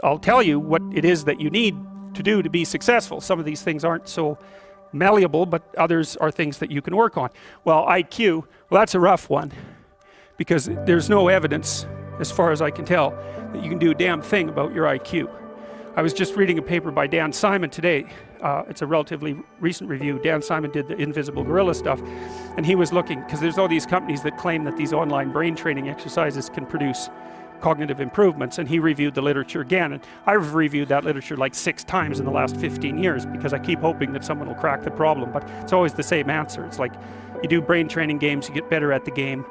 I'll tell you what it is that you need to do to be successful. Some of these things aren't so malleable, but others are things that you can work on. Well, IQ, well, that's a rough one, because there's no evidence, as far as I can tell, that you can do a damn thing about your IQ. I was just reading a paper by Dan Simon today. It's a relatively recent review. Dan Simon did the Invisible Gorilla stuff, and he was looking, because there's all these companies that claim that these online brain training exercises can produce cognitive improvements, and he reviewed the literature again, and I've reviewed that literature like 6 times in the last 15 years because I keep hoping that someone will crack the problem, but it's always the same answer. It's like, you do brain training games, you get better at the game,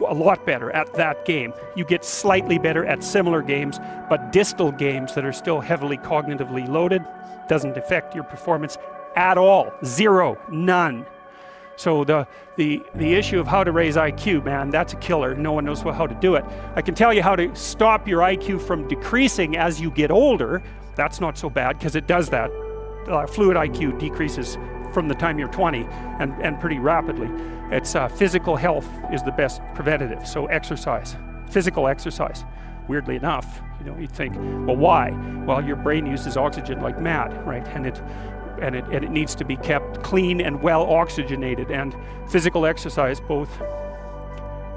a lot better at that game. You get slightly better at similar games, but distal games that are still heavily cognitively loaded doesn't affect your performance at all. Zero, none. So the issue of how to raise IQ, man, that's a killer. No one knows how to do it. I can tell you how to stop your IQ from decreasing as you get older. That's not so bad, because it does that. Fluid IQ decreases from the time you're 20 and pretty rapidly. It's physical health is the best preventative. So exercise, physical exercise. Weirdly enough, you'd think, well, why? Well, your brain uses oxygen like mad, right? And it needs to be kept clean and well oxygenated, and physical exercise, both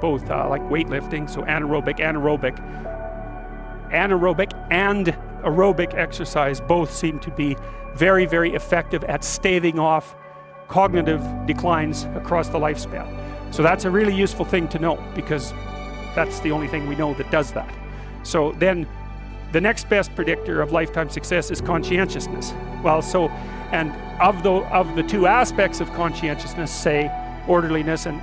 like weightlifting, so anaerobic and aerobic exercise both seem to be very, very effective at staving off cognitive declines across the lifespan. So that's a really useful thing to know, because that's the only thing we know that does that. So then the next best predictor of lifetime success is conscientiousness. Well, so, and of the 2 aspects of conscientiousness, say orderliness and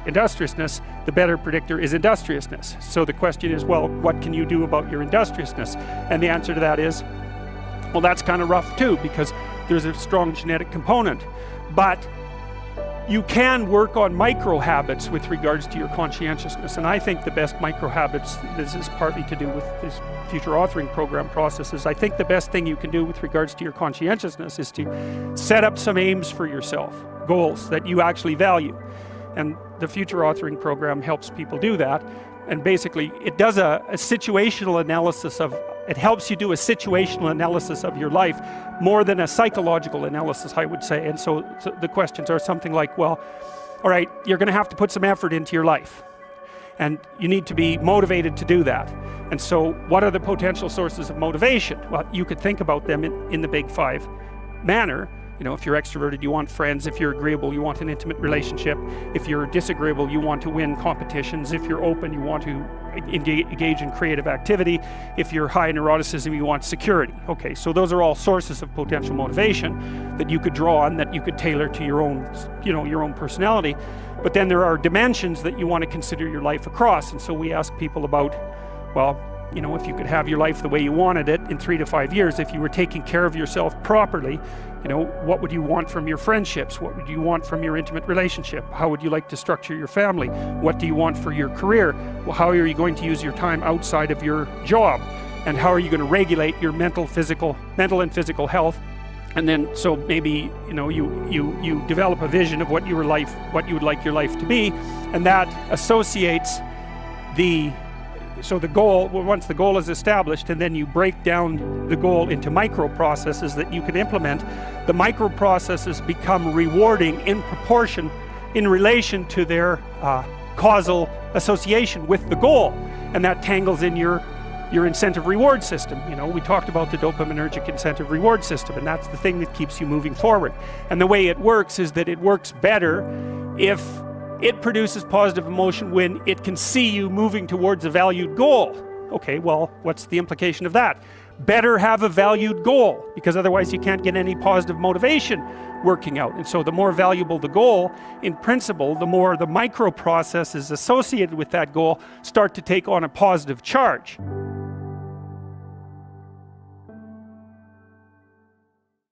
industriousness, the better predictor is industriousness. So the question is, well, what can you do about your industriousness? And the answer to that is, well, that's kind of rough too, because there's a strong genetic component. But you can work on micro habits with regards to your conscientiousness, and I think the best micro habits, this is partly to do with this future authoring program processes, I think the best thing you can do with regards to your conscientiousness is to set up some aims for yourself, goals that you actually value. And the future authoring program helps people do that, and basically it does a situational analysis of, it helps you do a situational analysis of your life more than a psychological analysis, I would say. And so the questions are something like, well, all right, you're going to have to put some effort into your life, and you need to be motivated to do that. And so what are the potential sources of motivation? Well, you could think about them in the big 5 manner. If you're extroverted, you want friends. If you're agreeable, you want an intimate relationship. If you're disagreeable, you want to win competitions. If you're open, you want to engage in creative activity. If you're high in neuroticism, you want security. Okay, so those are all sources of potential motivation that you could draw on, that you could tailor to your own, your own personality. But then there are dimensions that you want to consider your life across. And so we ask people about, well, if you could have your life the way you wanted it in 3 to 5 years, if you were taking care of yourself properly, what would you want from your friendships? What would you want from your intimate relationship? How would you like to structure your family? What do you want for your career? Well, how are you going to use your time outside of your job? And how are you going to regulate your mental and physical health? And then, so maybe, you develop a vision of what you would like your life to be, and that associates so the goal, once the goal is established, and then you break down the goal into micro processes that you can implement, the micro processes become rewarding in proportion in relation to their causal association with the goal, and that tangles in your incentive reward system. We talked about the dopaminergic incentive reward system, and that's the thing that keeps you moving forward. And the way it works is that it works better if it produces positive emotion when it can see you moving towards a valued goal. Okay, well, what's the implication of that? Better have a valued goal, because otherwise you can't get any positive motivation working out. And so the more valuable the goal, in principle, the more the micro processes associated with that goal start to take on a positive charge.